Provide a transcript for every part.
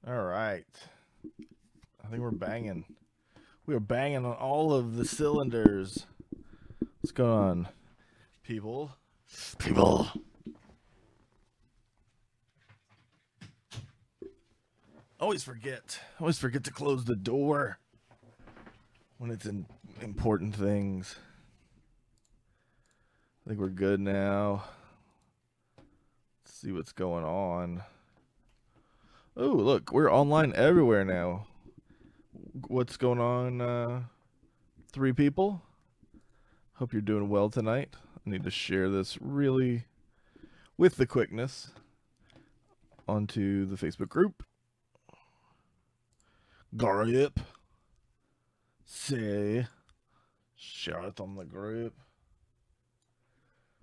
All right. I think we're banging. We are banging on all of the cylinders. What's going on, people? People. Always forget to close the door when it's in important things. I think we're good now. Let's see what's going on. Oh, look, we're online everywhere now. What's going on, 3 people? Hope you're doing well tonight. I need to share this really with the quickness onto the Facebook group. Group. Say, share it on the group.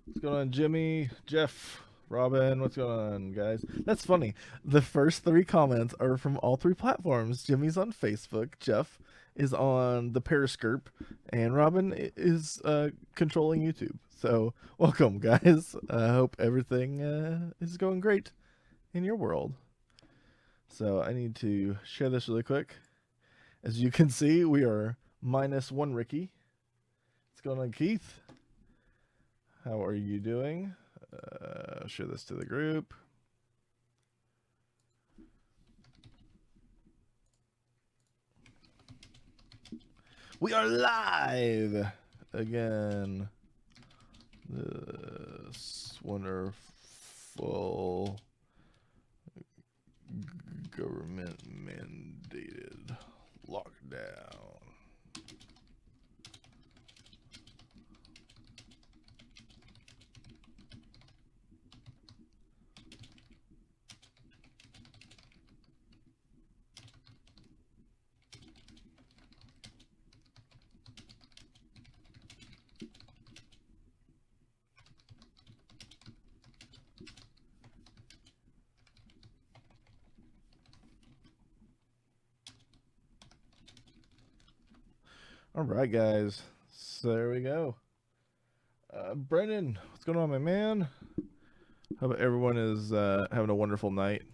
What's going on, Jimmy, Jeff, Robin? What's going on, guys? That's funny. The first 3 comments are from all 3 platforms. Jimmy's on Facebook, Jeff is on the Periscope, and Robin is controlling YouTube. So welcome, guys. I hope everything is going great in your world. So I need to share this really quick. As you can see, we are -1 Ricky. What's going on, Keith? How are you doing? Share this to the group. We are live again. This wonderful government mandated lockdown. All right, guys. So there we go. Brendan, what's going on, my man? Hope everyone is having a wonderful night.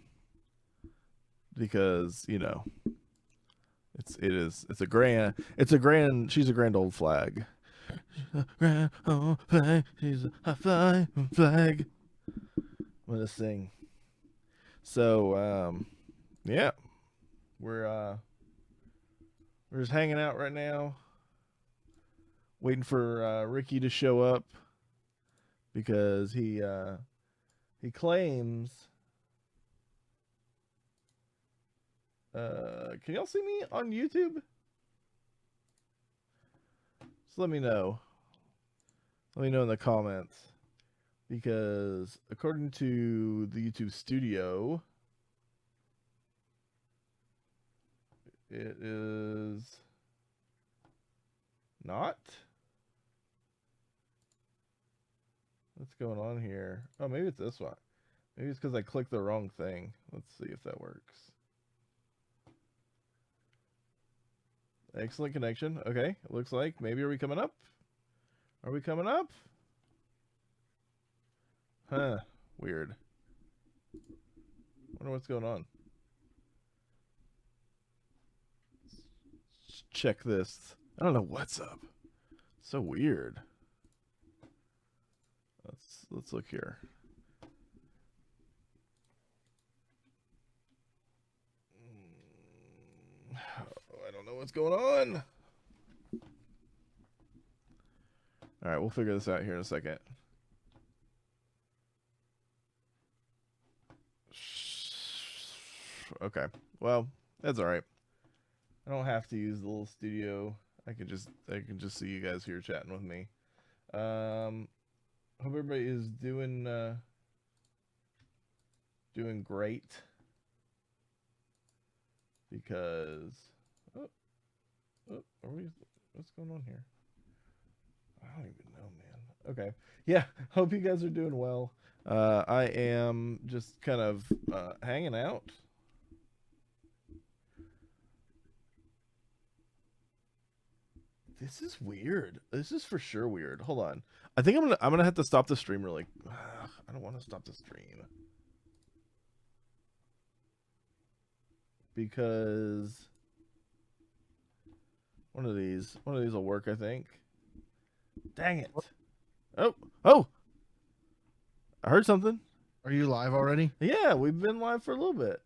Because she's a grand old flag. Grand old flag, she's a flying flag. I'm gonna sing. So yeah, we're just hanging out right now, waiting for Ricky to show up because he claims. Can y'all see me on YouTube? Just let me know. Let me know in the comments, because according to the YouTube studio, it is not. What's going on here? Oh, maybe it's this one. Maybe it's because I clicked the wrong thing. Let's see if that works. Excellent connection. Okay, it looks like maybe are we coming up? Are we coming up? Huh. Weird. Wonder what's going on. Let's check this. I don't know what's up. So weird. Let's look here. I don't know what's going on. All right, we'll figure this out here in a second. Okay, well, that's all right. I don't have to use the little studio. I can just see you guys here chatting with me. Hope everybody is doing great, because are we? What's going on here? I don't even know, man. Okay, yeah. Hope you guys are doing well. I am just kind of hanging out. This is weird. This is for sure weird. Hold on. I think I'm gonna have to stop the stream really. I don't want to stop the stream. because one of these will work, I think. Dang it. Oh, I heard something. Are you live already? Yeah, we've been live for a little bit.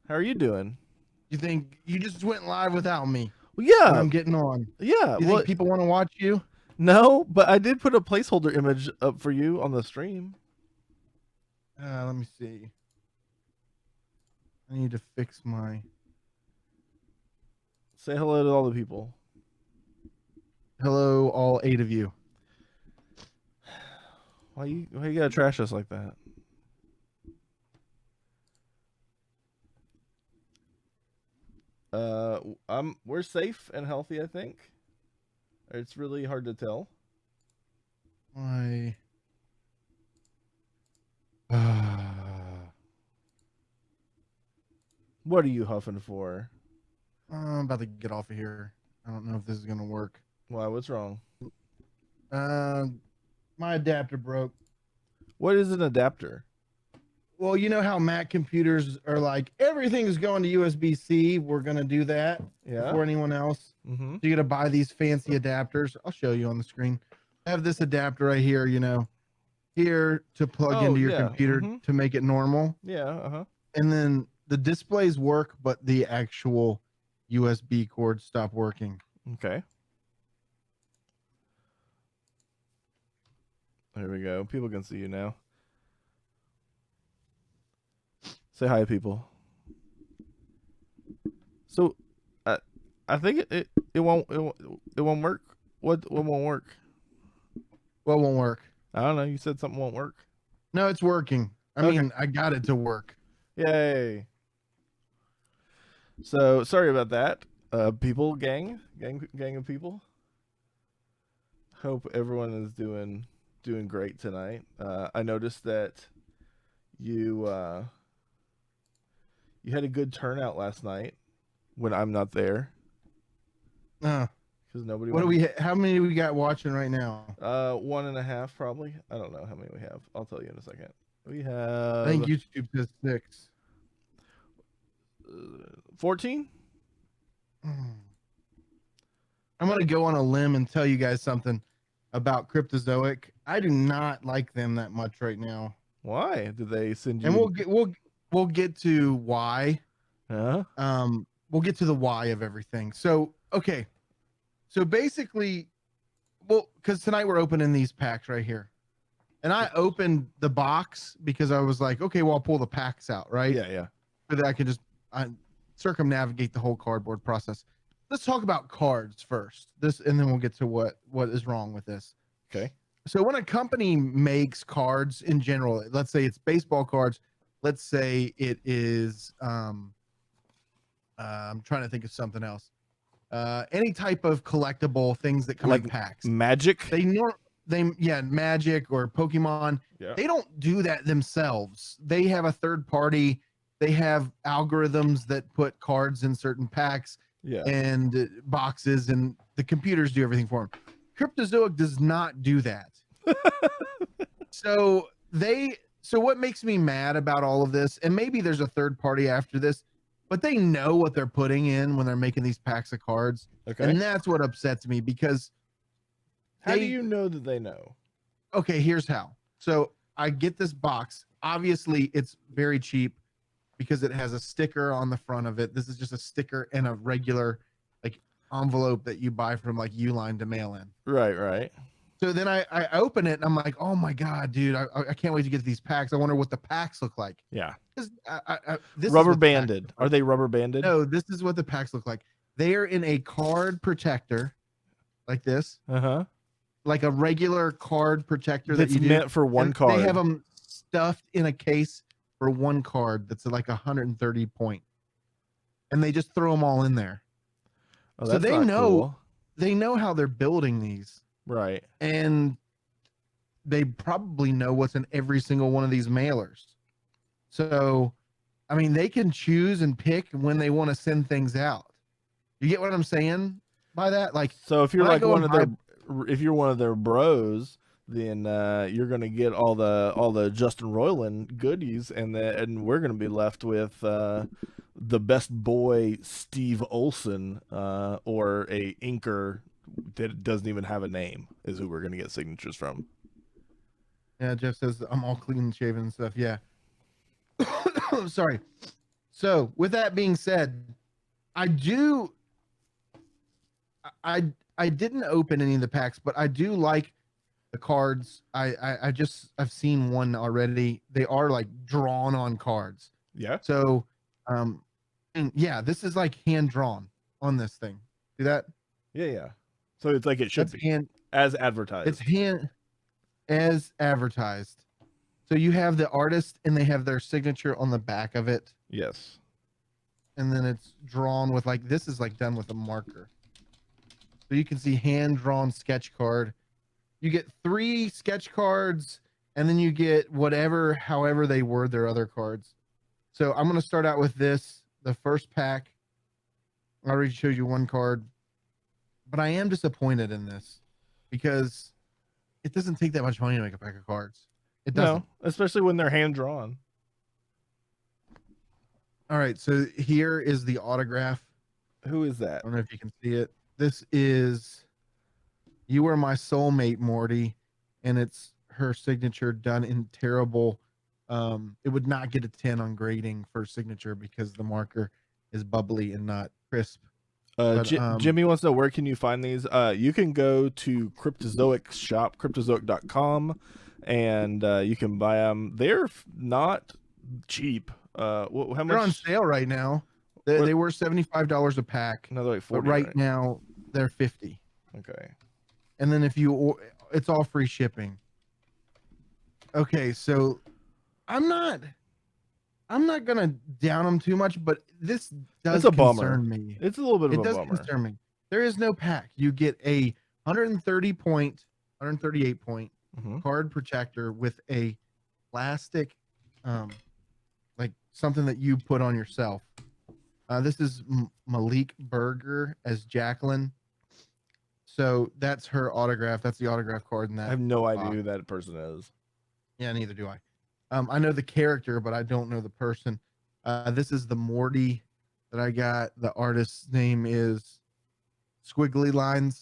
How are you doing? You think you just went live without me? Well, yeah. When I'm getting on. Yeah. You think people want to watch you? No, but I did put a placeholder image up for you on the stream. Let me see. I need to fix my... Say hello to all the people. Hello, all 8 of you. Why you gotta trash us like that? We're safe and healthy, I think. It's really hard to tell. Why? What are you huffing for? I'm about to get off of here. I don't know if this is gonna work. Why? What's wrong? My adapter broke. What is an adapter? Well, you know how Mac computers are like, everything is going to USB-C. We're going to do that before anyone else. Mm-hmm. So you got to buy these fancy adapters. I'll show you on the screen. I have this adapter right here, here to plug into your computer to make it normal. Yeah, uh-huh. And then the displays work, but the actual USB cord stopped working. Okay. There we go. People can see you now. Say hi, people. So, I think it won't work. What won't work? What won't work? I don't know. You said something won't work. No, it's working. I mean, I got it to work. Yay! So sorry about that, people, gang of people. Hope everyone is doing great tonight. I noticed that you had a good turnout last night when I'm not there. Because nobody. What do we? How many do we got watching right now? 1.5 probably. I don't know how many we have. I'll tell you in a second. We have. I think YouTube says 6. 14. I'm gonna go on a limb and tell you guys something about Cryptozoic. I do not like them that much right now. Why did they send you? And we'll get to why. Huh? We'll get to the why of everything. So okay, so basically, because tonight we're opening these packs right here, and I opened the box because I was like, okay, well I'll pull the packs out, right? Yeah. So that I can just circumnavigate the whole cardboard process. Let's talk about cards first. And then we'll get to what is wrong with this. Okay. So when a company makes cards in general, let's say it's baseball cards. Let's say it is, I'm trying to think of something else. Any type of collectible things that come in packs. Magic. Magic or Pokemon. Yeah. They don't do that themselves. They have a third party. They have algorithms that put cards in certain packs and boxes, and the computers do everything for them. Cryptozoic does not do that. So what makes me mad about all of this, and maybe there's a third party after this, but they know what they're putting in when they're making these packs of cards. Okay. And that's what upsets me, because how do you know that they know? Okay, here's how. So I get this box. Obviously, it's very cheap because it has a sticker on the front of it. This is just a sticker and a regular envelope that you buy from Uline to mail in. Right. So then I open it and I'm like, oh my God, dude, I can't wait to get these packs. I wonder what the packs look like. Yeah. This rubber banded. Are they rubber banded? No, this is what the packs look like. They are in a card protector like this. Uh-huh. Like a regular card protector that's meant for one card. They have them stuffed in a case for one card that's like 130 point, and they just throw them all in there. Oh, so they know how they're building these, right? And they probably know what's in every single one of these mailers. So, I mean, they can choose and pick when they want to send things out. You get what I'm saying by that? So if you're one of their bros, then you're gonna get all the Justin Roiland goodies, and we're gonna be left with the best boy Steve Olson, or a inker that doesn't even have a name, is who we're gonna get signatures from. Yeah, Jeff says I'm all clean shaven and stuff. Yeah. Sorry. So with that being said, I didn't open any of the packs, but I do like the cards. I've seen one already. They are like drawn on cards. Yeah. So and yeah, this is like hand drawn on this thing. See that? Yeah. So it's like it should That's be as advertised. It's hand as advertised. So you have the artist and they have their signature on the back of it. Yes. And then it's drawn with like, this is like done with a marker. So you can see hand drawn sketch card. You get 3 sketch cards and then you get however they word their other cards. So I'm going to start out with this, the first pack. I already showed you 1 card, but I am disappointed in this because it doesn't take that much money to make a pack of cards. It doesn't. No, especially when they're hand drawn. All right, so here is the autograph. Who is that? I don't know if you can see it. This is "You Are My Soulmate, Morty," and it's her signature done in terrible. It would not get a 10 on grading for signature because the marker is bubbly and not crisp. Jimmy wants to know, where can you find these? You can go to Cryptozoic shop, cryptozoic.com, and you can buy them. They're not cheap. How much? They're on sale right now. They were $75 a pack. Another like 40. But right now they're 50. Okay. And then it's all free shipping. Okay, so I'm not gonna down them too much, but this does concern me. It's a little bit of a bummer. It does concern me. There is no pack. You get a 138 point card protector with a plastic, like something that you put on yourself. This is Malik Berger as Jacqueline. So that's her autograph. That's the autograph card in that. I have no idea who that person is. Yeah, neither do I. I know the character, but I don't know the person. This is the Morty that I got. The artist's name is Squiggly Line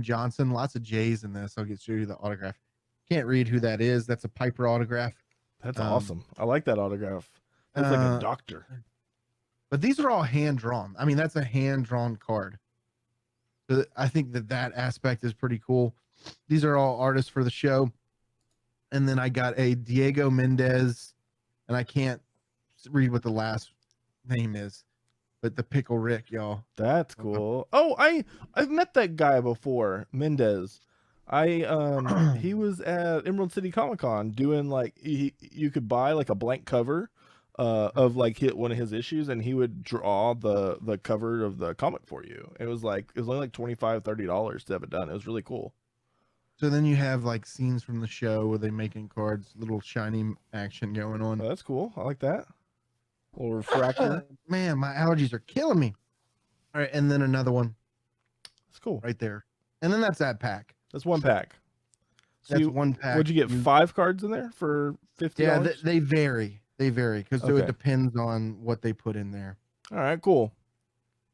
Johnson. Lots of J's in this. I'll show you the autograph. Can't read who that is. That's a Piper autograph. That's awesome. I like that autograph. Looks like a doctor. But these are all hand drawn. I mean, that's a hand drawn card. So I think that aspect is pretty cool. These are all artists for the show. And then I got a Diego Mendez, and I can't read what the last name is, but the Pickle Rick, y'all. That's cool. Oh, I've met that guy before, Mendez. He was at Emerald City Comic Con doing like you could buy like a blank cover of like one of his issues, and he would draw the cover of the comic for you. It was only like $25-$30 to have it done. It was really cool. So then you have like scenes from the show where they making cards, little shiny action going on. Oh, that's cool. I like that. A little refractor. Man, my allergies are killing me. All right, and then another one. That's cool. Right there. And then that's that pack. That's one pack. So that's one pack. Would you get 5 cards in there for $50? Yeah, they vary. They vary because so it depends on what they put in there. All right, cool.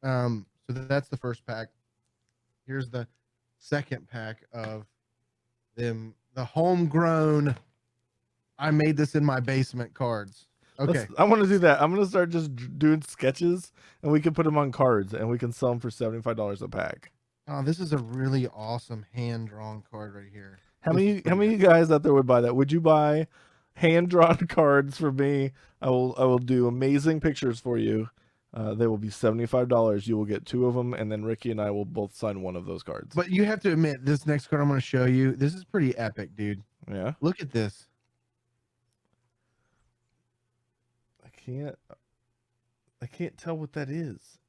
So that's the first pack. Here's the second pack of them, the homegrown. I made this in my basement cards. Okay, I want to do that. I'm gonna start just doing sketches, and we can put them on cards, and we can sell them for $75 a pack. Oh, this is a really awesome hand drawn card right here. How many guys out there would buy that? Would you buy hand drawn cards for me? I will do amazing pictures for you. They will be $75. You will get 2 of them, and then Ricky and I will both sign one of those cards. But you have to admit, this next card I'm going to show you, this is pretty epic, dude. Yeah. Look at this. I can't tell what that is.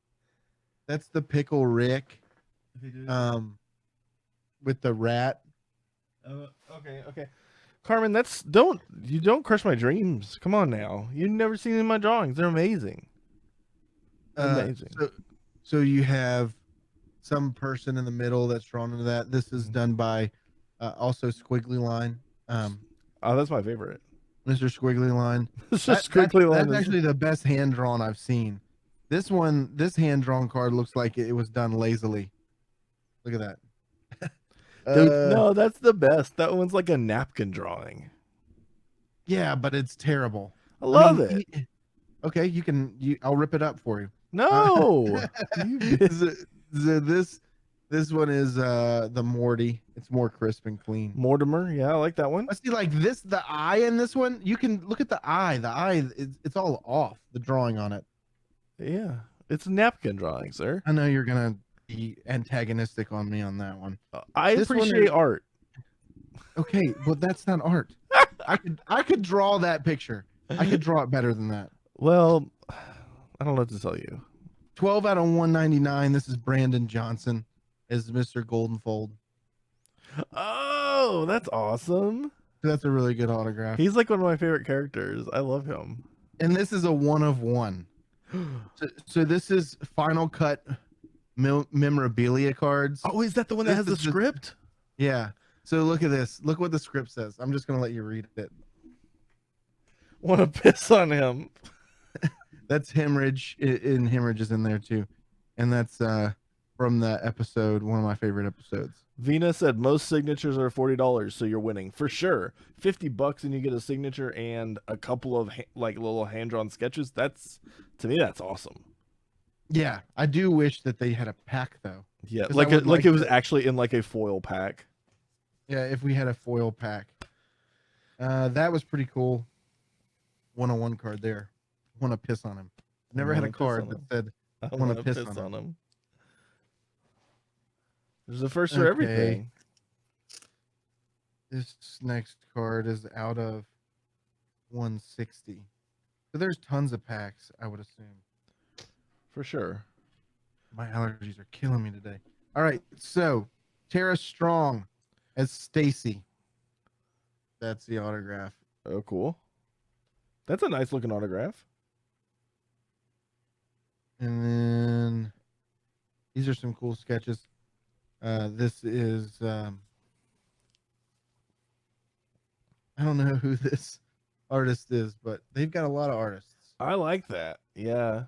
That's the Pickle Rick. With the rat. Okay. Carmen, don't crush my dreams. Come on now. You've never seen any of my drawings. They're amazing. Amazing. So you have some person in the middle that's drawn into that. This is done by Also Squiggly Line. Oh, that's my favorite. Mr. Squiggly Line. It's just squiggly line. That's actually the best hand drawn I've seen. This hand drawn card looks like it was done lazily. Look at that. Dude, no, that's the best. That one's like a napkin drawing. Yeah, but it's terrible. I love it. Okay, I'll rip it up for you. No. This one is the Morty. It's more crisp and clean. Mortimer, yeah, I like that one. I see, like this, the eye in this one. You can look at the eye. The eye, it's all off. The drawing on it. Yeah, it's a napkin drawing, sir. I know you're gonna be antagonistic on me on that one. I appreciate art. Okay, well that's not art. I could draw that picture. I could draw it better than that. Well, I don't know what to tell you. 12 out of 199. This is Brandon Johnson as Mr. Goldenfold. Oh, that's awesome. That's a really good autograph. He's like one of my favorite characters. I love him. And this is a 1 of 1. So this is Final Cut memorabilia cards. Oh, is that the one that has the script? Yeah. So look at this. Look what the script says. I'm just going to let you read it. Want to piss on him. That's Hemorrhage. Hemorrhage is in there too. And that's from the episode, one of my favorite episodes. Vina said most signatures are $40, so you're winning for sure. $50 and you get a signature and a couple of like little hand-drawn sketches. That's, to me, that's awesome. Yeah, I do wish that they had a pack though. Yeah, like it was actually in like a foil pack. Yeah, if we had a foil pack. That was pretty cool. 101 card there. Want to piss on him. Never had a card that said I want to piss on him. There's a first for everything. This next card is out of 160. So there's tons of packs, I would assume. For sure. My allergies are killing me today. All right, so Tara Strong as Stacy. That's the autograph. Oh, cool. That's a nice looking autograph. And then these are some cool sketches. This is I don't know who this artist is, but they've got a lot of artists. I like that. Yeah.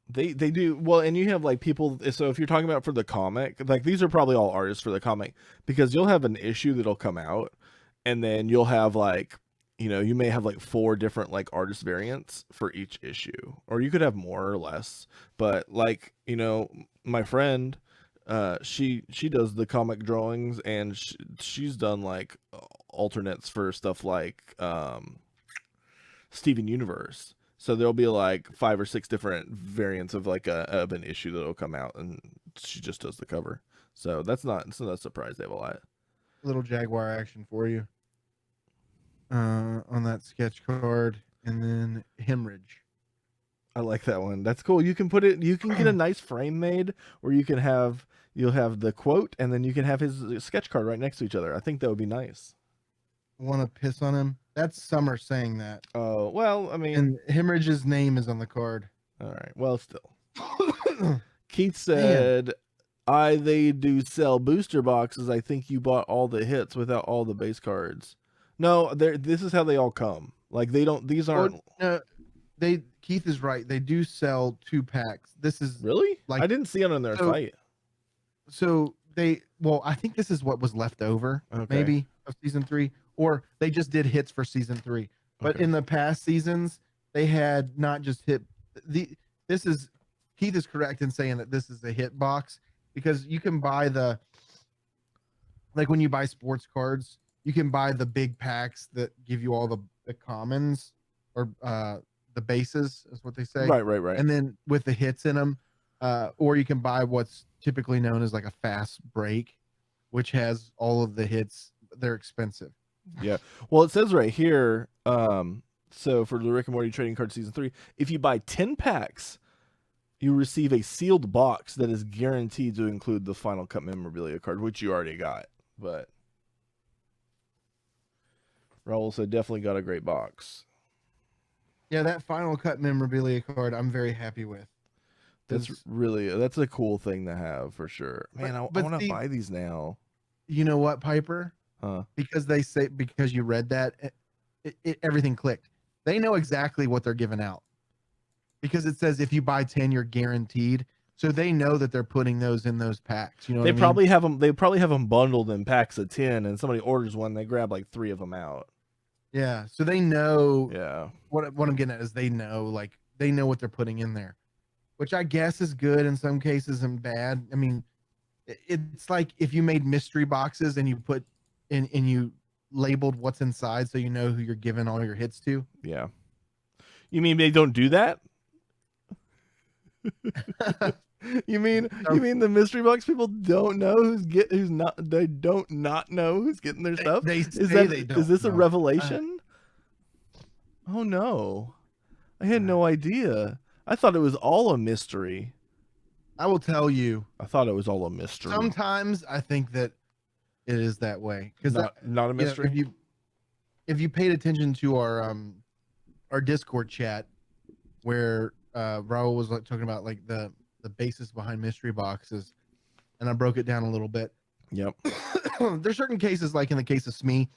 They do well, and you have like people. So if you're talking about for the comic, like these are probably all artists for the comic, because you'll have an issue that'll come out, and then you'll have like, you may have like 4 different like artist variants for each issue, or you could have more or less. But like, my friend, she does the comic drawings, and she's done like alternates for stuff like Steven Universe. So there'll be like 5 or 6 different variants of like of an issue that'll come out, and she just does the cover. So it's not a surprise they have a lot. Little Jaguar action for you on that sketch card, and then Hemorrhage. I like that one. That's cool. You can get a nice frame made where you'll have the quote, and then you can have his sketch card right next to each other. I think that would be nice. Want to piss on him? That's Summer saying that. Oh, well, I mean, and Hemorrhage's name is on the card. All right. Well, still. Keith said, they do sell booster boxes. I think you bought all the hits without all the base cards. No, this is how they all come. Like these aren't. No, Keith is right. They do sell 2 packs. This is really like I didn't see it on their site. So I think this is what was left over, maybe of season 3, or they just did hits for season 3. But in the past seasons, they had not just hit. Keith is correct in saying that this is a hit box, because you can buy when you buy sports cards, you can buy the big packs that give you all the commons, or the bases is what they say. Right. And then with the hits in them, or you can buy what's typically known as like a fast break, which has all of the hits. They're expensive. Yeah. Well, it says right here, so for the Rick and Morty Trading Card Season 3, if you buy 10 packs, you receive a sealed box that is guaranteed to include the Final Cut memorabilia card, which you already got. But Raul said definitely got a great box. Yeah, that Final Cut memorabilia card I'm very happy with. That's a cool thing to have for sure. Man, I want to buy these now. you know what, Piper? Huh. Because you read that, everything clicked. They know exactly what they're giving out because it says if you buy 10, you're guaranteed. So they know that they're putting those in those packs. You know what I mean? Probably have them. They probably have them bundled in packs of 10, and somebody orders one, they grab like 3 of them out. Yeah. So they know. Yeah. What I'm getting at is they know what they're putting in there, which I guess is good in some cases and bad. I mean, it's like if you made mystery boxes and you put in and you labeled what's inside so you know who you're giving all your hits to. Yeah. You mean they don't do that? You mean the mystery box people don't know they don't not know who's getting their stuff? Is this a revelation? Oh no. I had no idea. I thought it was all a mystery. I will tell you. I thought it was all a mystery. Sometimes I think that it is that way because not a mystery. You know, if you paid attention to our Discord chat where Raul was like talking about like the basis behind mystery boxes, and I broke it down a little bit. Yep. There's certain cases, like in the case of SME,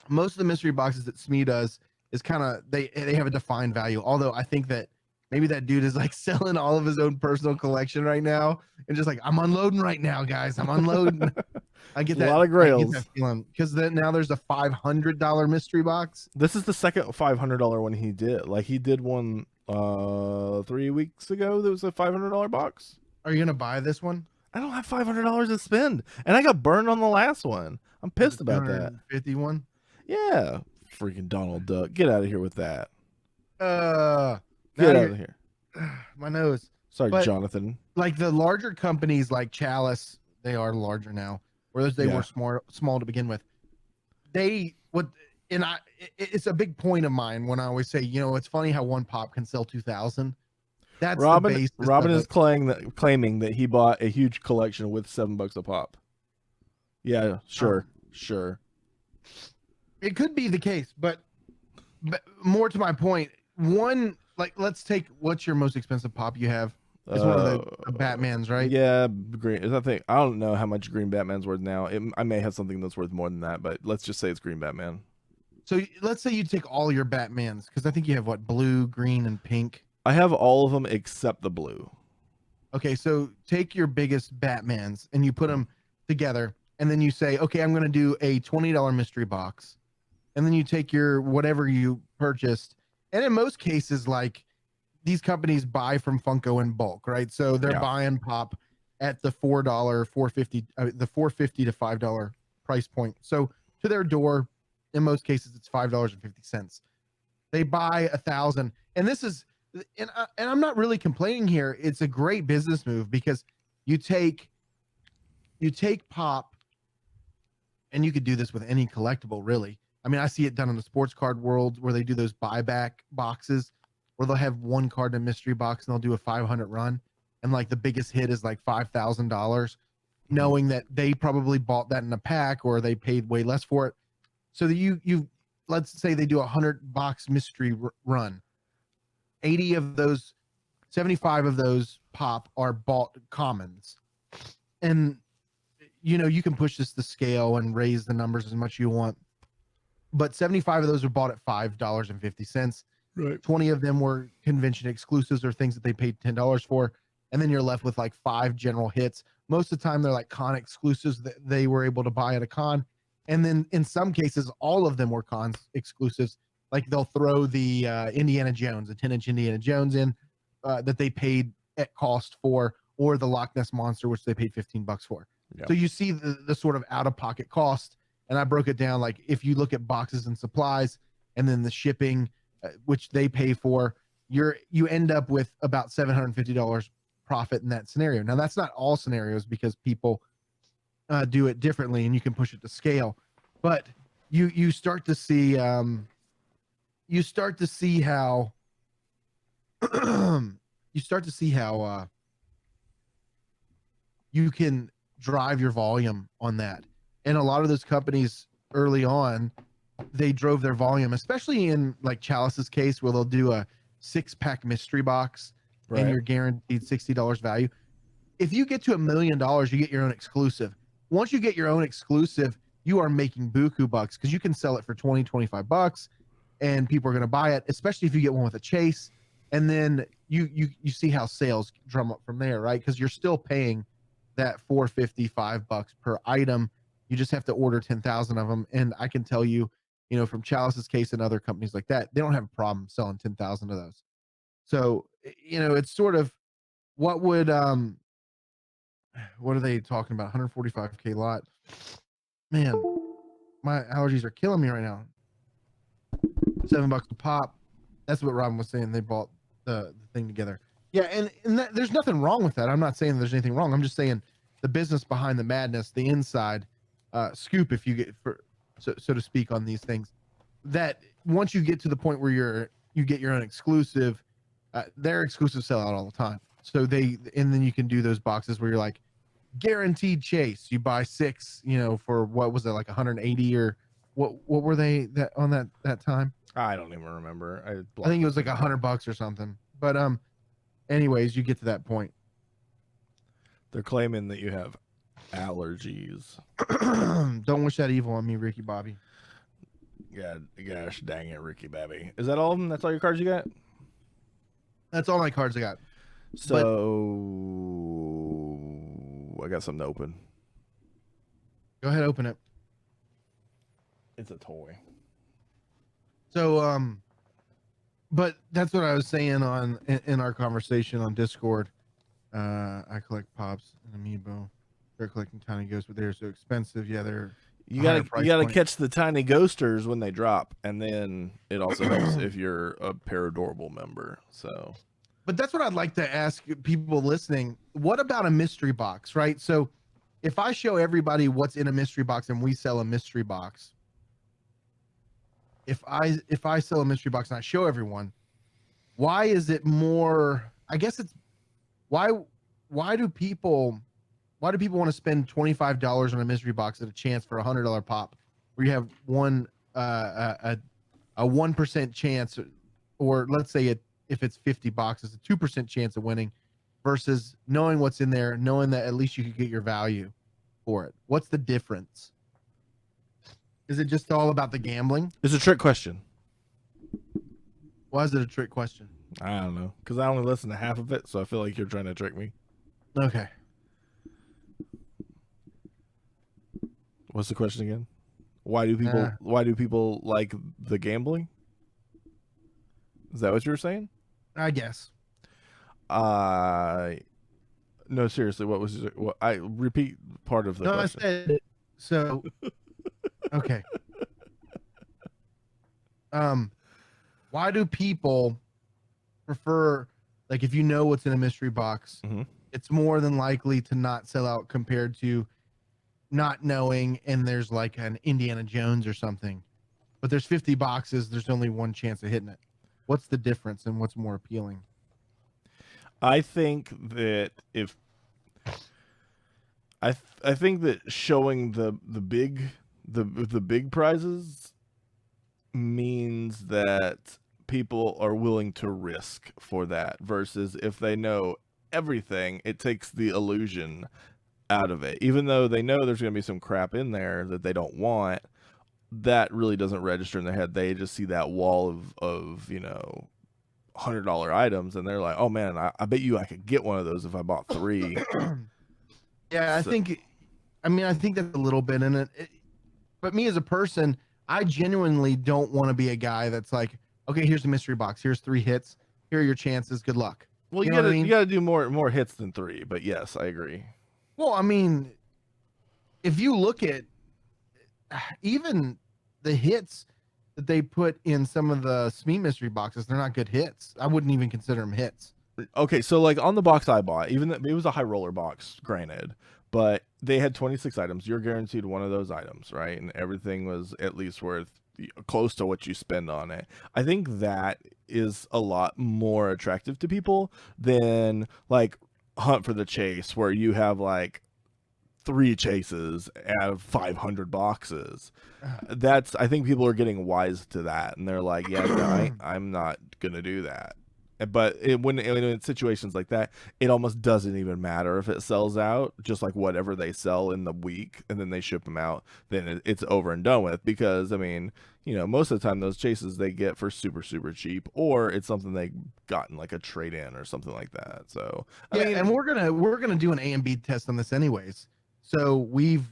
most of the mystery boxes that SME does is kind of they have a defined value. Although I think that maybe that dude is like selling all of his own personal collection right now and just like, I'm unloading right now, guys. I'm unloading. I get that. A lot of grails. Because then now there's a $500 mystery box. This is the second $500 one he did. Like he did one 3 weeks ago. There was a $500 box. Are you gonna buy this one? I don't have $500 to spend, and I got burned on the last one. I'm pissed about that. 51. Yeah, freaking Donald Duck. Get out of here with that. Get out of here. My nose. Sorry, Jonathan. Like the larger companies like Chalice, they are larger now. Whereas they were small to begin with. It's a big point of mine when I always say, you know, it's funny how one pop can sell 2,000. That's Robin. The Robin is claiming that he bought a huge collection with $7 a pop. Yeah, sure. It could be the case, but more to my point, let's take what's your most expensive pop you have? It's one of the Batmans, right? Yeah, green. I think I don't know how much green Batman's worth now. I may have something that's worth more than that, but let's just say it's green Batman. So let's say you take all your Batmans, because I think you have what, blue, green, and pink. I have all of them except the blue. Okay, so take your biggest Batmans and you put them together, and then you say, okay, I'm going to do a $20 mystery box, and then you take your whatever you purchased, and in most cases, like these companies buy from Funko in bulk, right? So they're buying pop at the $4, $4.50, the $4.50 to $5 price point. So to their door, in most cases, it's $5.50. They buy 1,000, and this is, and I'm not really complaining here. It's a great business move because you take pop, and you could do this with any collectible, really. I mean, I see it done in the sports card world where they do those buyback boxes where they'll have one card in a mystery box and they'll do a 500 run. And like the biggest hit is like $5,000, knowing that they probably bought that in a pack or they paid way less for it. So that you let's say they do a 100-box mystery run. 75 of those pop are bought commons. And, you know, you can push this to scale and raise the numbers as much as you want. But 75 of those are bought at $5.50. Right. 20 of them were convention exclusives or things that they paid $10 for. And then you're left with like 5 general hits. Most of the time, they're like con exclusives that they were able to buy at a con. And then in some cases, all of them were con exclusives. Like they'll throw the Indiana Jones, a 10-inch Indiana Jones in that they paid at cost for, or the Loch Ness Monster, which they paid $15 for. Yeah. So you see the sort of out-of-pocket cost. And I broke it down like if you look at boxes and supplies and then the shipping, which they pay for, you end up with about $750 profit in that scenario. Now that's not all scenarios because people do it differently and you can push it to scale, but you start to see how you can drive your volume on that. And a lot of those companies early on, they drove their volume, especially in like Chalice's case, where they'll do a 6-pack mystery box and you're guaranteed $60 value. If you get to $1 million, you get your own exclusive. once you get your own exclusive, you are making buku bucks because you can sell it for 20, 25 bucks and people are going to buy it, especially if you get one with a chase. And then you see how sales drum up from there, right? Because you're still paying that $4.55 per item. You just have to order 10,000 of them. And I can tell you, from Chalice's case and other companies like that, they don't have a problem selling 10,000 of those. So, it's sort of what are they talking about? 145K lot. Man, my allergies are killing me right now. $7 a pop. That's what Robin was saying. They bought the thing together. Yeah, and there's nothing wrong with that. I'm not saying there's anything wrong. I'm just saying the business behind the madness, the inside scoop, if you get so to speak, on these things. That once you get to the point where you get your own exclusive, their exclusives sell out all the time. So and then you can do those boxes where you're like guaranteed chase. You buy 6, for what was it, like 180 or what were they that on that time? I don't even remember. I think it was like $100 or something. But anyways, you get to that point. They're claiming that you have allergies. Don't wish that evil on me, Ricky Bobby. God, gosh, dang it, Ricky Bobby. Is that all of them? That's all your cards you got? That's all my cards I got. So I got something to open. Go ahead, open it. It's a toy. So but that's what I was saying in our conversation on Discord. I collect pops and amiibo. They're collecting tiny ghosts, but they're so expensive. Yeah, they're you gotta catch the tiny ghosters when they drop, and then it also helps if you're a Paradorable member. So, but that's what I'd like to ask people listening. What about a mystery box, right? So, if I show everybody what's in a mystery box and we sell a mystery box, if I sell a mystery box and I show everyone, why is it more? I guess it's why do people want to spend $25 on a mystery box at a chance for $100 pop, where you have a 1% chance, or let's say if it's 50 boxes, a 2% chance of winning, versus knowing what's in there, knowing that at least you could get your value for it. What's the difference? Is it just all about the gambling? It's a trick question. Why is it a trick question? I don't know, because I only listened to half of it, so I feel like you're trying to trick me. Okay. What's the question again? Why do people like the gambling? Is that what you were saying? I guess. No, seriously, what was what I repeat part of the question. I said so. Okay. Why do people prefer, like, if you know what's in a mystery box, it's more than likely to not sell out compared to not knowing, and there's like an Indiana Jones or something, but there's 50 boxes, there's only one chance of hitting it. What's the difference and what's more appealing? I think that I think that showing the big prizes means that people are willing to risk for that, versus if they know everything, it takes the illusion out of it. Even though they know there's going to be some crap in there that they don't want, that really doesn't register in their head. They just see that wall of $100 items, and they're like, oh man, I bet you I could get one of those if I bought 3. Yeah, I think that's a little bit in it. But me as a person, I genuinely don't want to be a guy that's like, okay, here's the mystery box, here's 3 hits, here are your chances, good luck. Well, you gotta do more hits than 3, but yes, I agree. Well, I mean, if you look at even the hits that they put in some of the SME mystery boxes, they're not good hits. I wouldn't even consider them hits. Okay, so like on the box I bought, even it was a high roller box, granted, but they had 26 items. You're guaranteed one of those items, right? And everything was at least worth close to what you spend on it. I think that is a lot more attractive to people than like Hunt for the Chase, where you have like 3 chases out of 500 boxes. I think people are getting wise to that, and they're like, yeah, no, I'm not gonna do that. But when in situations like that, it almost doesn't even matter if it sells out. Just like whatever they sell in the week, and then they ship them out, then it's over and done with. Because I mean, most of the time those chases they get for super super cheap, or it's something they got in like a trade in or something like that. So I Yeah, mean, and we're gonna do an A and B test on this anyways. So we've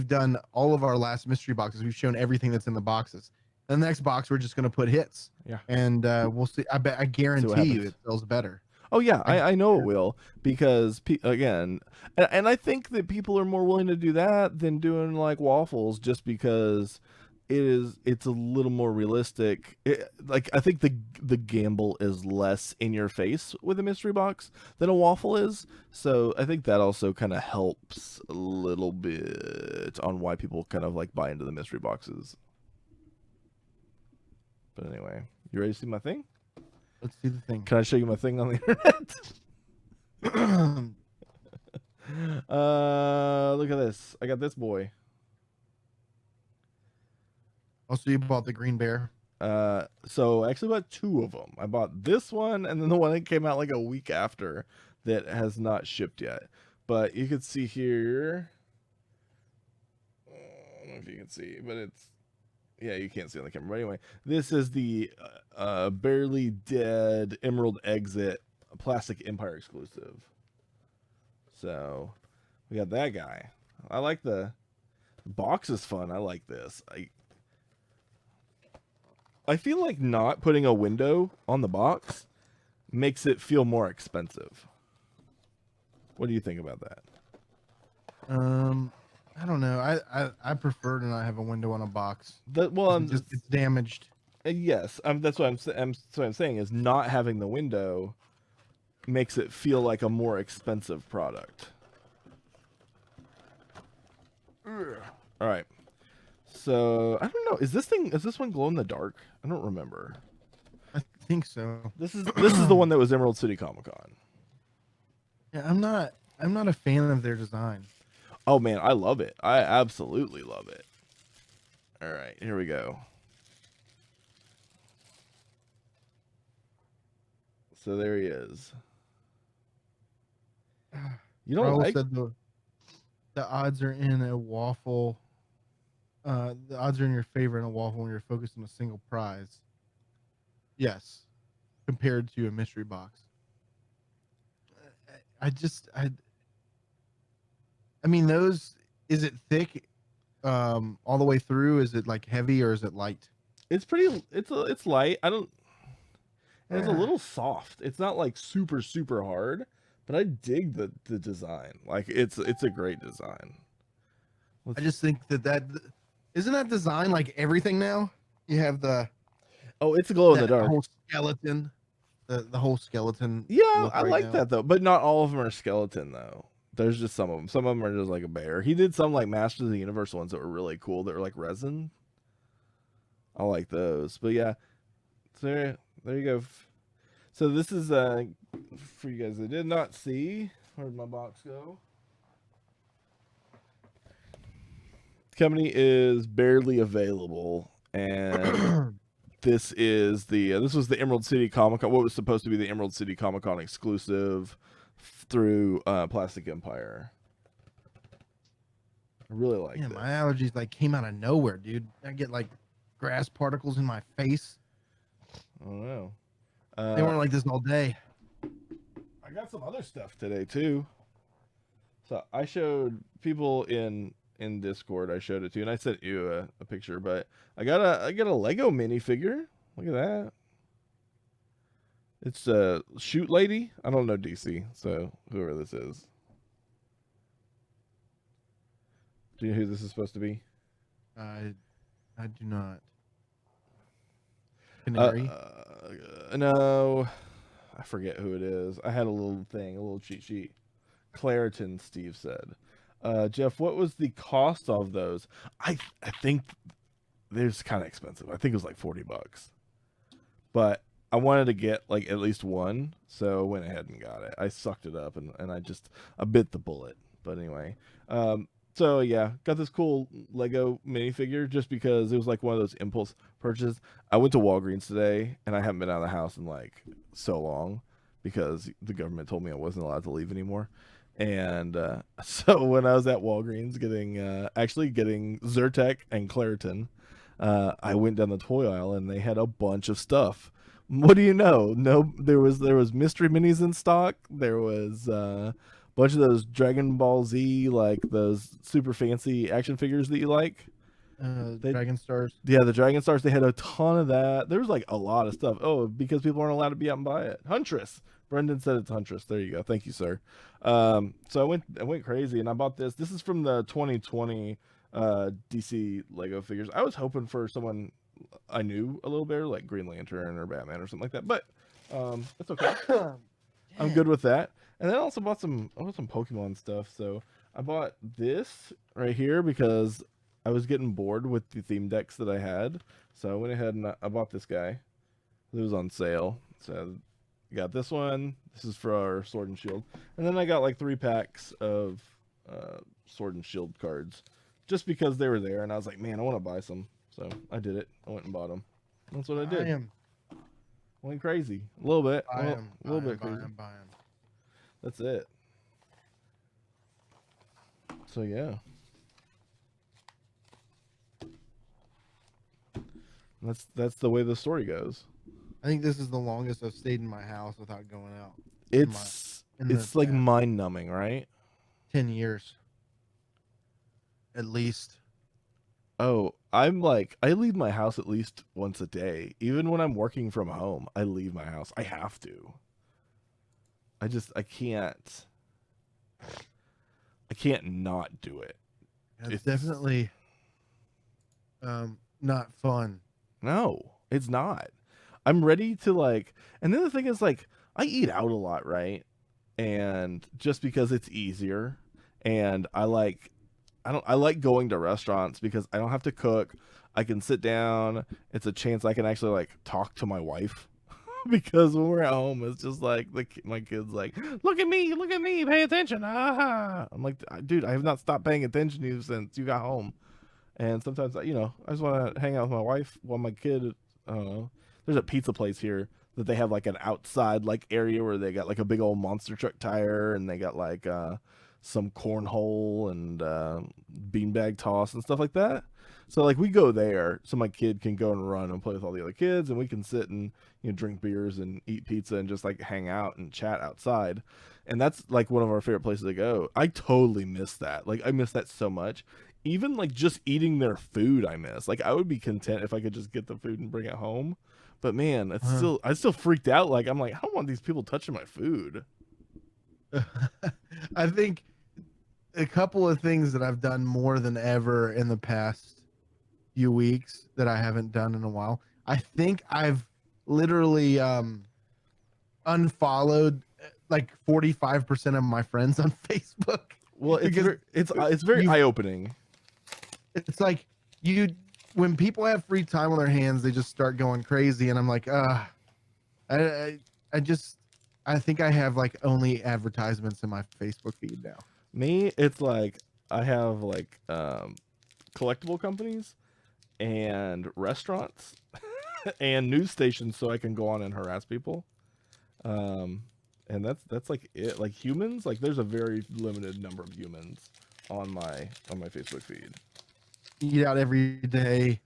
done all of our last mystery boxes. We've shown everything that's in the boxes. The next box, we're just gonna put hits. Yeah. And we'll see. I guarantee you it sells better. Oh yeah, I know it will, because again, and I think that people are more willing to do that than doing like waffles, just because it's a little more realistic. Like I think the gamble is less in your face with a mystery box than a waffle is. So I think that also kind of helps a little bit on why people kind of like buy into the mystery boxes. But anyway, you ready to see my thing? Let's see the thing. Can I show you my thing on the internet? Look at this. I got this boy. Also, you bought the green bear. So I actually bought two of them. I bought this one and then the one that came out like a week after that has not shipped yet. But you can see here. I don't know if you can see, but yeah, you can't see on the camera. But anyway, this is the Barely Dead Emerald Exit Plastic Empire exclusive. So we got that guy. I like the box is fun. I like this. I feel like not putting a window on the box makes it feel more expensive. What do you think about that? I don't know. I prefer to not have a window on a box. It's damaged. Yes, that's what I'm saying is not having the window makes it feel like a more expensive product. All right. So I don't know. Is this one glow in the dark? I don't remember. I think so. This is the one that was Emerald City Comic Con. Yeah, I'm not a fan of their design. Oh man, I love it. I absolutely love it. All right, here we go. So there he is. You don't like said the odds are in a waffle. The odds are in your favor in a waffle when you're focused on a single prize. Yes, compared to a mystery box. I mean, those. Is it thick, all the way through? Is it like heavy or is it light? It's pretty. It's light. It's a little soft. It's not like super super hard, but I dig the design. Like it's a great design. I just think that isn't that design like everything now. You have it's a glow in the dark. Whole skeleton, the whole skeleton. Yeah, I like that though, but not all of them are skeleton though. There's just some of them. Some of them are just like a bear. He did some like Masters of the Universe ones that were really cool. That were like resin. I like those. But yeah, so there you go. So this is for you guys that did not see. Where'd my box go? The company is barely available, and this is this was the Emerald City Comic Con. What was supposed to be the Emerald City Comic Con exclusive through Plastic Empire. I really like this. My allergies like came out of nowhere, dude. I get like grass particles in my face. I don't know. They weren't like this all day. I got some other stuff today too. So I showed people in Discord. I showed it to you, and I sent you a picture. But I got a Lego minifigure. Look at that. It's a Shoot Lady. I don't know DC, so whoever this is. Do you know who this is supposed to be? I do not. Canary? No. I forget who it is. I had a little thing, a little cheat sheet. Claritin, Steve said. Jeff, what was the cost of those? I think they're kind of expensive. I think it was like $40. But I wanted to get like at least one, so I went ahead and got it. I sucked it up and I bit the bullet. But anyway, So yeah, got this cool Lego minifigure just because it was like one of those impulse purchases. I went to Walgreens today and I haven't been out of the house in like so long because the government told me I wasn't allowed to leave anymore. And so when I was at Walgreens getting Zyrtec and Claritin, I went down the toy aisle and they had a bunch of stuff. What do you know? No, there was mystery minis in stock. There was bunch of those Dragon Ball Z, like those super fancy action figures that you like. They, Dragon Stars. yeah, the Dragon Stars. They had a ton of that. There was like a lot of stuff. Oh, because people aren't allowed to be out and buy it. Huntress. Brendan said it's Huntress. There you go. Thank you, sir. So I went crazy and I bought this. This is from the 2020 DC Lego figures. I was hoping for someone I knew a little better, like Green Lantern or Batman or something like that. But it's okay. I'm good with that. And then I also bought some Pokemon stuff. So I bought this right here because I was getting bored with the theme decks that I had. So I went ahead and I bought this guy. It was on sale. So I got this one. This is for our Sword and Shield. And then I got like 3 packs of Sword and Shield cards just because they were there. And I was like, man, I want to buy some. So I did it. I went and bought them. That's what I did. Went crazy. A little bit. A little bit crazy. That's it. So yeah. That's the way the story goes. I think this is the longest I've stayed in my house without going out. It's like mind numbing, right? 10 years. At least. Oh, I'm like, I leave my house at least once a day. Even when I'm working from home, I leave my house. I have to. I can't not do it. It's definitely not fun. No, it's not. I'm ready to like, and then the thing is like, I eat out a lot, right? And just because it's easier, and I like going to restaurants because I don't have to cook. I can sit down. It's a chance I can actually like talk to my wife because when we're at home, it's just like my kids like, look at me, pay attention. Ah, I'm like, dude, I have not stopped paying attention to you since you got home. And sometimes, I just want to hang out with my wife while my kid, I don't know. There's a pizza place here that they have like an outside like area where they got like a big old monster truck tire and they got like some cornhole and beanbag toss and stuff like that. So like we go there so my kid can go and run and play with all the other kids and we can sit and drink beers and eat pizza and just like hang out and chat outside. And that's like one of our favorite places to go. I totally miss that. Like I miss that so much. Even like just eating their food I miss. Like I would be content if I could just get the food and bring it home. But man, I still freaked out. Like I'm like, I don't want these people touching my food. I think a couple of things that I've done more than ever in the past few weeks that I haven't done in a while. I think I've literally unfollowed like 45% of my friends on Facebook. Well, it's very eye-opening. It's like when people have free time on their hands, they just start going crazy, and I'm like, I think I have like only advertisements in my Facebook feed now. Me, it's like I have like collectible companies and restaurants and news stations so I can go on and harass people. And that's like it. Like humans, like there's a very limited number of humans on my Facebook feed. Eat out every day,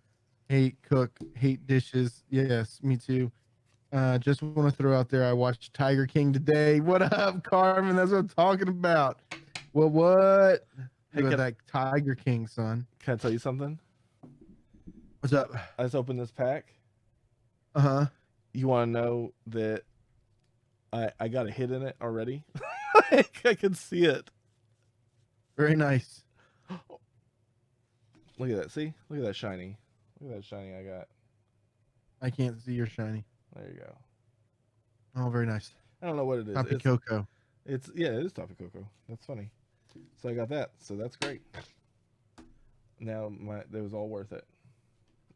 hate cook, hate dishes. Yes, me too. Just want to throw out there, I watched Tiger King today. What up, Carmen? That's what I'm talking about. Well, what? Hey, that Tiger King, son. Can I tell you something? What's up? I just opened this pack. Uh-huh. You want to know that I got a hit in it already? I can see it. Very nice. Look at that. See? Look at that shiny. Look at that shiny I got. I can't see your shiny. There you go. Oh, very nice. I don't know what it is. Toppy Coco. It is Toppy Coco. That's funny. So I got that. So that's great. Now it was all worth it.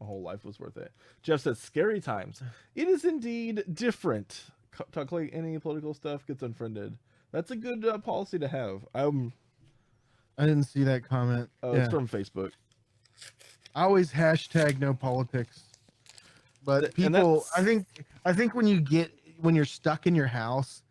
My whole life was worth it. Jeff says, scary times. It is indeed different. Talk like any political stuff gets unfriended. That's a good policy to have. I didn't see that comment. Oh, Yeah. it's from Facebook. I always hashtag no politics. But And people, that's I think when you're stuck in your house,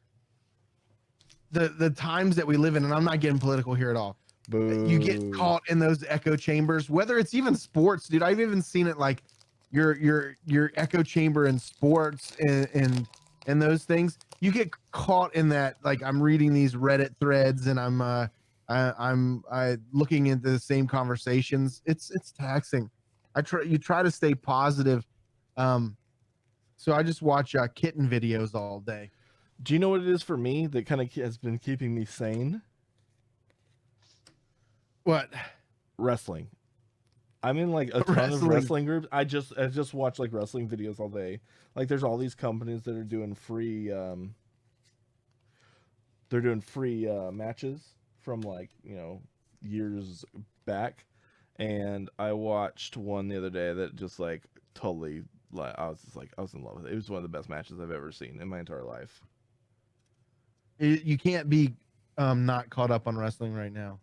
the times that we live in, and I'm not getting political here at all. You get boo. caught in those echo chambers, whether it's even sports, dude. I've even seen it like your echo chamber in sports and those things. You get caught in that. Like I'm reading these Reddit threads and I'm looking into the same conversations. It's taxing. You try to stay positive. So I just watch kitten videos all day. Do you know what it is for me that kind of has been keeping me sane? What? Wrestling. I'm in like a ton of wrestling groups. I just watch like wrestling videos all day. Like there's all these companies that are doing free matches from like, years back. And I watched one the other day that just like totally, like I was in love with it. It was one of the best matches I've ever seen in my entire life. You can't be not caught up on wrestling right now.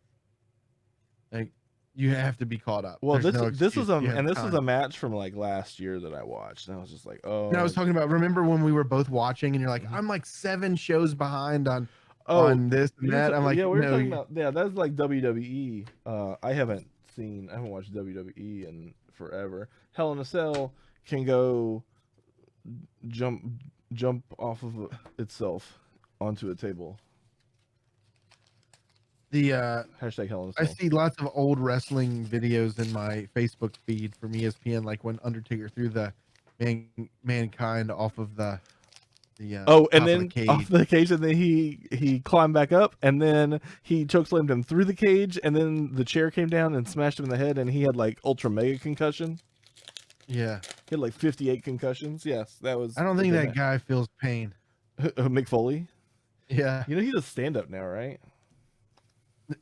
Like you have to be caught up. Well, There's this was a match from like last year that I watched, and I was just like, oh. No, I was talking about. Remember when we were both watching, and you're like, I'm like 7 shows behind on this and that. I'm like, yeah, we were no, talking about that's like WWE. I haven't watched WWE in forever. Hell in a Cell can go jump off of itself onto a table. The hashtag Hell in a Cell. I see lots of old wrestling videos in my Facebook feed from ESPN, like when Undertaker threw the mankind off of the and then off the cage, and then he climbed back up, and then he chokeslammed him through the cage, and then the chair came down and smashed him in the head, and he had like ultra mega concussion. Yeah, he had like 58 concussions. Yes, that was. I don't think that guy feels pain. Mick Foley. Yeah, he does stand up now, right?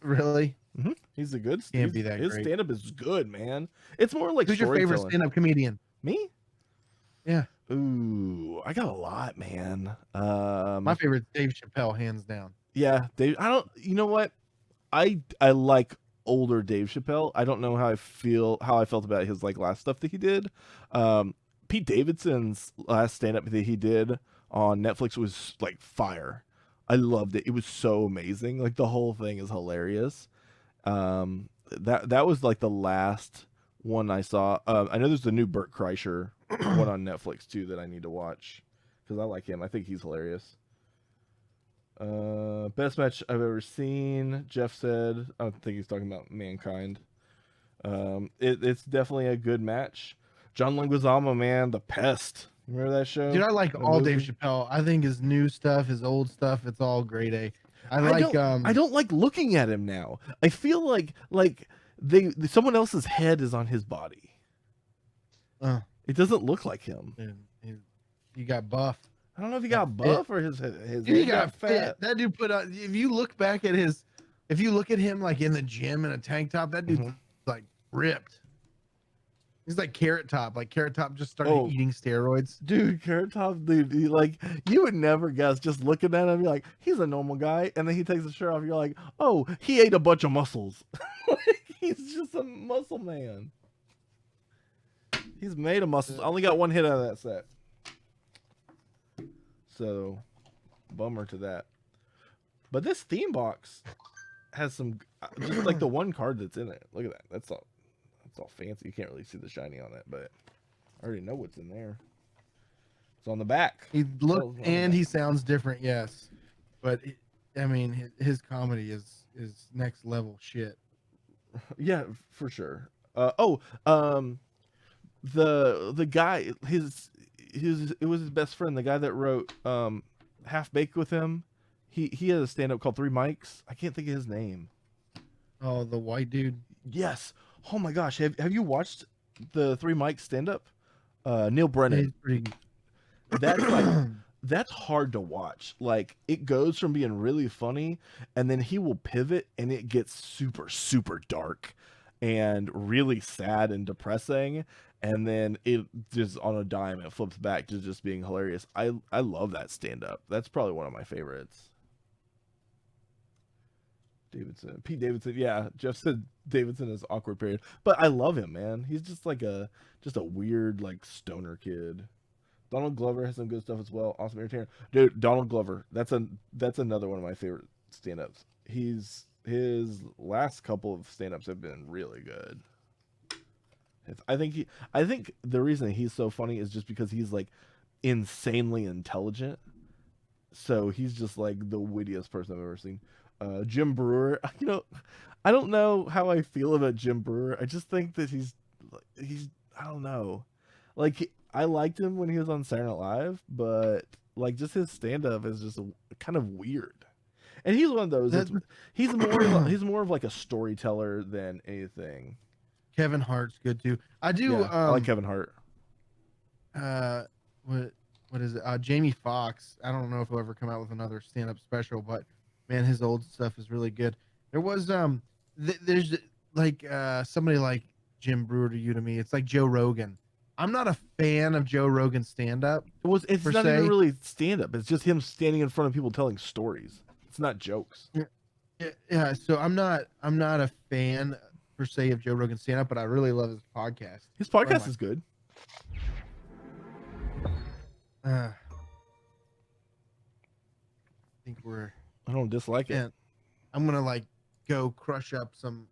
Really? Mm-hmm. He's a good. Can't be that his stand up is good, man. It's more like who's your favorite stand up comedian? Me? Yeah. Ooh, I got a lot, man. My favorite, Dave Chappelle, hands down. Yeah, Dave. You know what? I like older Dave Chappelle. I don't know how I felt about his like last stuff that he did. Pete Davidson's last stand up that he did on Netflix was like fire. I loved it. It was so amazing. Like the whole thing is hilarious. That was like the last one I saw. I know there's the new Bert Kreischer one on Netflix too that I need to watch because I like him. I think he's hilarious. Best match I've ever seen. Jeff said. I don't think he's talking about Mankind. It's definitely a good match. John Leguizamo, man, the Pest. Remember that show? Dude, I like all Dave Chappelle. I think his new stuff, his old stuff, it's all grade A. I don't like looking at him now. I feel like someone else's head is on his body. It doesn't look like him. He got buff. I don't know if he got buff or his he got fat. That dude put on. If you look back at if you look at him like in the gym in a tank top, that dude's like ripped. He's like Carrot Top. Like Carrot Top just started eating steroids. Dude, Carrot Top, dude, you would never guess just looking at him, you're like, he's a normal guy. And then he takes the shirt off, you're like, oh, he ate a bunch of muscles. He's just a muscle man. He's made of muscles. I only got one hit out of that set. So, bummer to that. But this theme box has some, just like the one card that's in it. Look at that. That's all. It's all fancy. You can't really see the shiny on it, but I already know what's in there. It's on the back. He looks and he sounds different, yes. But I mean, his comedy is next level shit. Yeah, for sure. The guy, it was his best friend, the guy that wrote Half Baked with him. He had a stand up called Three Mics. I can't think of his name. Oh, the white dude. Yes. Oh my gosh, have you watched the Three Mics stand up? Neil Brennan. That's like that's hard to watch. Like it goes from being really funny and then he will pivot and it gets super super dark and really sad and depressing, and then it just on a dime it flips back to just being hilarious. I love that stand up. That's probably one of my favorites. Pete Davidson. Yeah, Jeff said Davidson is awkward period, but I love him, man. He's just like a weird like stoner kid. Donald Glover has some good stuff as well. Awesome entertainer, dude. Donald Glover. That's another one of my favorite stand-ups. His last couple of stand-ups have been really good. I think the reason he's so funny is just because he's like insanely intelligent. So he's just like the wittiest person I've ever seen. Jim Brewer, I don't know how I feel about Jim Brewer. I just think that he's I don't know. Like I liked him when he was on Saturday Night Live, but like just his stand up is just kind of weird. And he's one of those. He's more of like a storyteller than anything. Kevin Hart's good too. I do. Yeah, I like Kevin Hart. What is it? Jamie Foxx. I don't know if he'll ever come out with another stand-up special, but man, his old stuff is really good. There was there's like somebody like Jim Brewer to me. It's like Joe Rogan. I'm not a fan of Joe Rogan's stand-up. It's not even really stand-up. It's just him standing in front of people telling stories. It's not jokes. Yeah. So I'm not a fan per se of Joe Rogan's stand-up, but I really love his podcast. His podcast is good. I think I don't dislike it. I'm gonna like go crush up some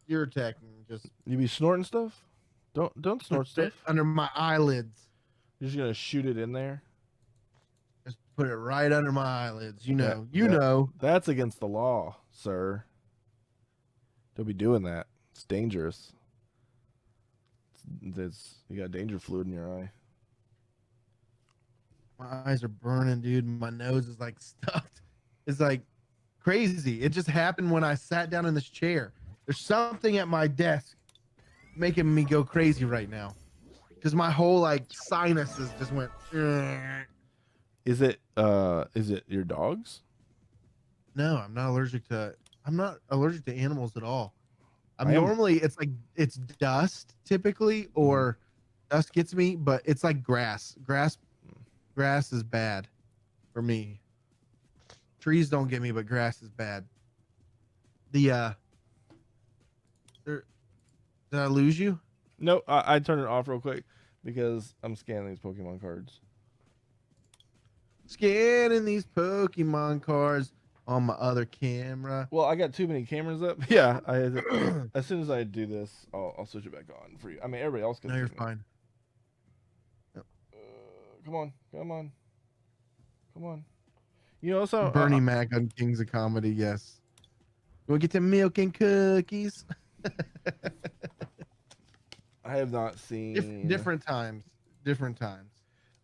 Urotech and just. You be snorting stuff? Don't snort stuff under my eyelids. You're just gonna shoot it in there. Just put it right under my eyelids. You know. That's against the law, sir. Don't be doing that. It's dangerous. You got danger fluid in your eye. My eyes are burning, dude. My nose is like stuffed. It's like crazy. It just happened when I sat down in this chair. There's something at my desk making me go crazy right now. Because my whole like sinuses just went. Is it your dogs? No, I'm not allergic to animals at all. Normally it's dust typically, or dust gets me, but it's like grass. Grass is bad for me. Trees don't get me, but grass is bad. Did I lose you? No, I turned it off real quick because I'm scanning these Pokemon cards. Scanning these Pokemon cards on my other camera. Well, I got too many cameras up. Yeah, as soon as I do this, I'll switch it back on for you. I mean, everybody else can. No, you're fine. Come on. You also Bernie Mac on Kings of Comedy. Yes. We'll get to milk and cookies. I have not seen different times.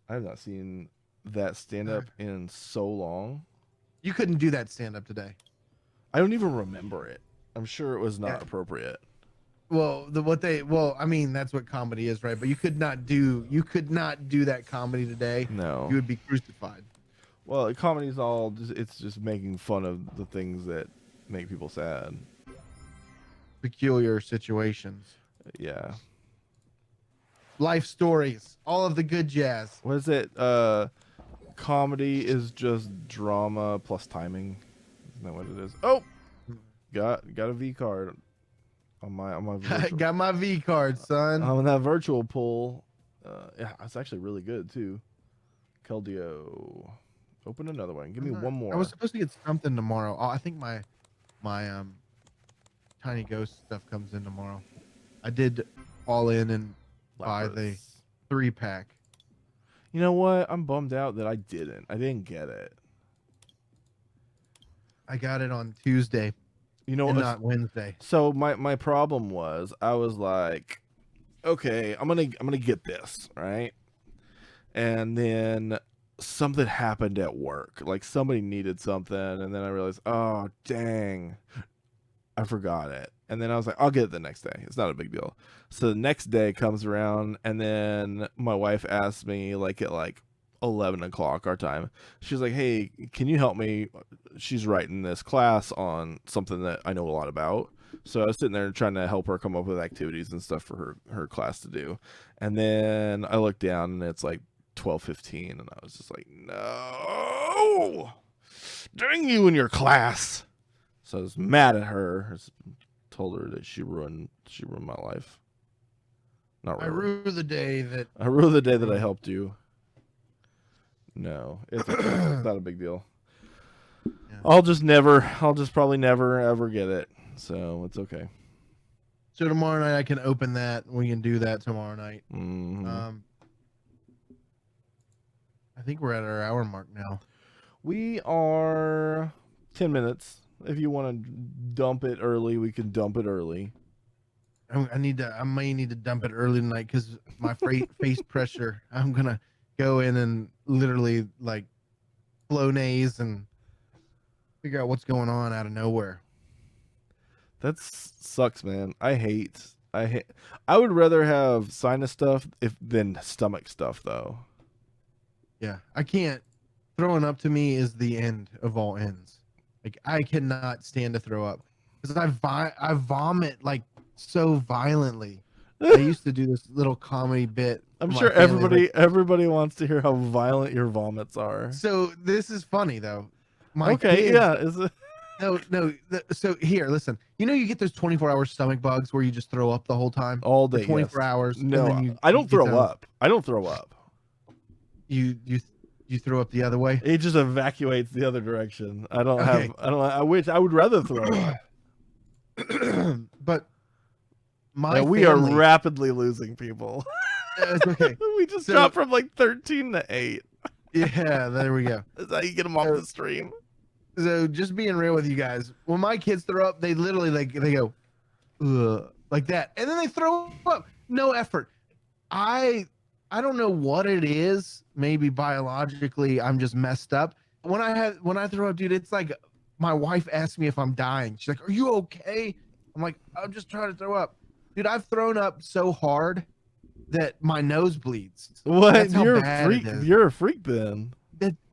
I have not seen that stand up in so long. You couldn't do that stand up today. I don't even remember it. I'm sure it was not appropriate. Well, I mean, that's what comedy is, right? But you could not do that comedy today. No. You would be crucified. Well, comedy is it's just making fun of the things that make people sad. Peculiar situations. Yeah. Life stories. All of the good jazz. What is it? Comedy is just drama plus timing. Isn't that what it is? Oh! Got a V card. On my virtual. Got my V card, son. On that virtual pull. Yeah, it's actually really good too. Keldeo. Open another one. Give me one more. I was supposed to get something tomorrow. I think my Tiny Ghost stuff comes in tomorrow. I did all in and buy the 3-pack. You know what? I'm bummed out that I didn't get it. I got it on Tuesday. You know, not Wednesday. So my problem was I was like, okay, I'm gonna get this, right? And then something happened at work. Like somebody needed something, and then I realized, oh dang, I forgot it. And then I was like, I'll get it the next day. It's not a big deal. So the next day comes around, and then my wife asked me like at like 11 o'clock our time. She's like, hey, can you help me? She's writing this class on something that I know a lot about. So I was sitting there trying to help her come up with activities and stuff for her class to do. And then I looked down and it's like 12:15, and I was just like, no, dang you in your class. So I was mad at her. I told her that she ruined my life. Not really. I rue the day that I helped you. No, it's okay. It's not a big deal. Yeah. I'll just probably never ever get it. So it's okay. So tomorrow night I can open that. We can do that tomorrow night. Mm-hmm. I think we're at our hour mark now. We are 10 minutes. If you want to dump it early, we can dump it early. I may need to dump it early tonight because my face pressure. I'm gonna go in and literally like Flonase and figure out what's going on out of nowhere. That sucks, man. I would rather have sinus stuff than stomach stuff, though. Yeah, I can't. Throwing up to me is the end of all ends. Like I cannot stand to throw up because I vomit like so violently. I used to do this little comedy bit. I'm sure everybody wants to hear how violent your vomits are. So this is funny though. Is it? No. So here, listen. You know, you get those 24-hour stomach bugs where you just throw up the whole time, all day, 24 hours. No, I don't throw up. I don't throw up. You throw up the other way. It just evacuates the other direction. I would rather throw up. But we are rapidly losing people. It's okay. We just dropped from like 13 to 8. Yeah, there we go. That's how you get them off the stream. So just being real with you guys, when my kids throw up, they literally they go, ugh, like that, and then they throw up. No effort. I don't know what it is. Maybe biologically, I'm just messed up. When I throw up, dude, it's like my wife asks me if I'm dying. She's like, "Are you okay?" I'm like, "I'm just trying to throw up." Dude, I've thrown up so hard that my nose bleeds. What? You're a freak. You're a freak then.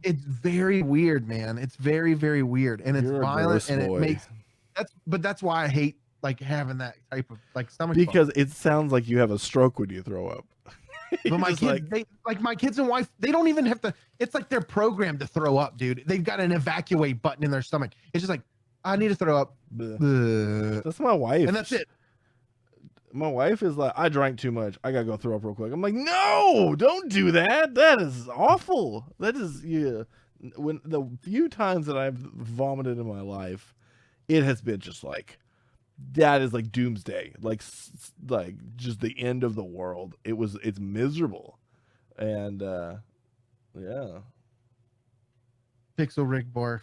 It's very weird, man. It's very, very weird, and it's violent, and it makes that's why I hate like having that type of like stomach because it sounds like you have a stroke when you throw up. But my kids, my kids and wife, they don't even have to. It's like they're programmed to throw up, dude. They've got an evacuate button in their stomach. It's just like I need to throw up. That's my wife, and that's it. My wife is like, I drank too much. I gotta go throw up real quick. I'm like, no, don't do that. That is awful. That is When the few times that I've vomited in my life, it has been just like that is like doomsday, like just the end of the world. It's miserable, and yeah. Pixel Rick barf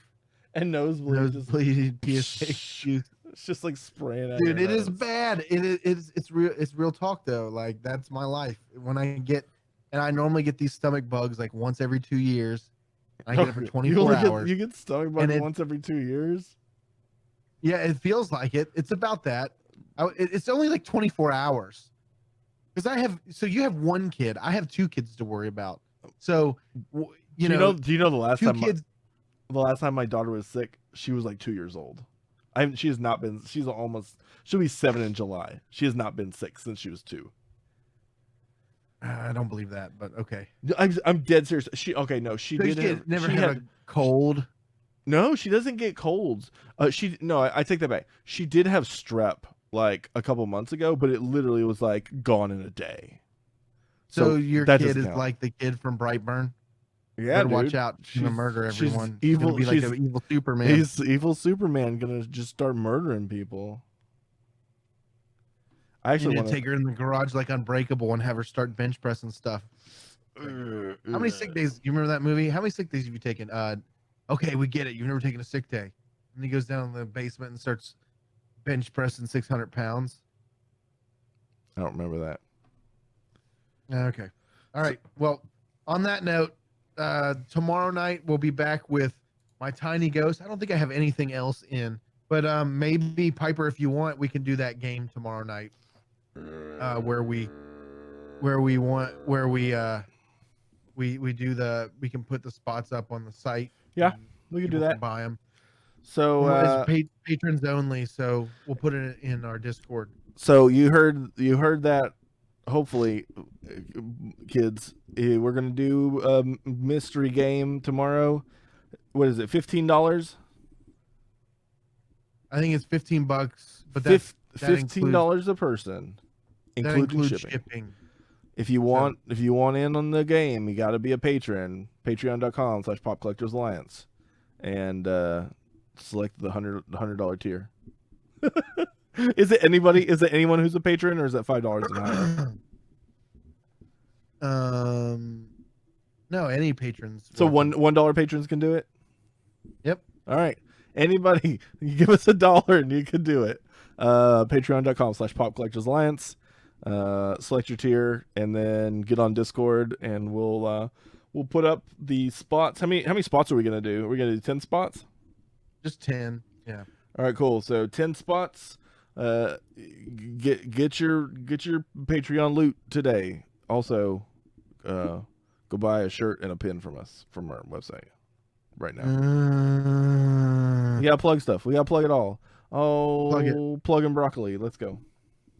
and nosebleed PSA. It's just like spraying out. Dude, it is bad. It's real talk though. Like that's my life. When I normally get these stomach bugs like once every 2 years. I get it for 24 hours. You get stomach bugs once every 2 years? Yeah, it feels like it. It's about that. It's only like 24 hours. So you have one kid. I have 2 kids to worry about. So do you know the last time the last time my daughter was sick, she was like 2 years old. She'll be 7 in July. She has not been sick since she was 2. I don't believe that, but okay. I'm dead serious. She never had a cold. No, she doesn't get colds. I take that back. She did have strep like a couple months ago, but it literally was like gone in a day. So your kid is like the kid from Brightburn. Yeah, dude. Watch out! She's gonna murder everyone. She's evil. Be like an evil Superman. He's evil Superman gonna just start murdering people. I actually want to take her in the garage like Unbreakable and have her start bench pressing stuff. How many sick days? You remember that movie? How many sick days have you taken? Okay, we get it. You've never taken a sick day. And he goes down in the basement and starts bench pressing 600 pounds. I don't remember that. Okay. All right. Well, on that note, tomorrow night we'll be back with my tiny ghost. I don't think I have anything else in, but maybe Piper, if you want, we can do that game tomorrow night, where we can put the spots up on the site. Yeah, we can do that. Buy them. So it's patrons only. So we'll put it in our Discord. So you heard that. Hopefully, kids, we're gonna do a mystery game tomorrow. What is it? $15? I think it's $15, but $15 a person, that including includes shipping. If you want in on the game, you got to be a patron. Patreon.com/PopCollectorsAlliance, and select the $100 tier. Is it anyone who's a patron, or is that $5 and higher? No, any patrons. So $1 patrons can do it. Yep. All right. Anybody, you give us $1 and you can do it. Patreon.com/PopCollectorsAlliance. Select your tier and then get on Discord, and we'll put up the spots. How many spots are we gonna do? Are we gonna do 10 spots? Just 10. Yeah. All right, cool. So 10 spots. Get your Patreon loot today. Also, go buy a shirt and a pin from us from our website right now. We gotta plug stuff. We gotta plug it all. Oh, plugging broccoli. Let's go.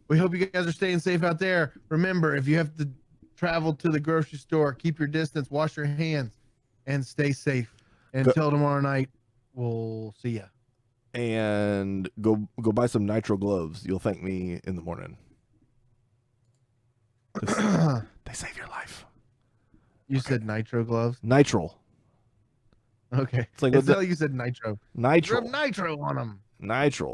We hope you guys are staying safe out there. Remember, if you have to travel to the grocery store, keep your distance, wash your hands, and stay safe. And until tomorrow night, we'll see ya. And go buy some nitro gloves. You'll thank me in the morning. They save your life. You said nitro gloves? Nitro. Okay. It's like like you said nitro. Nitro. Rub nitro on them. Nitro.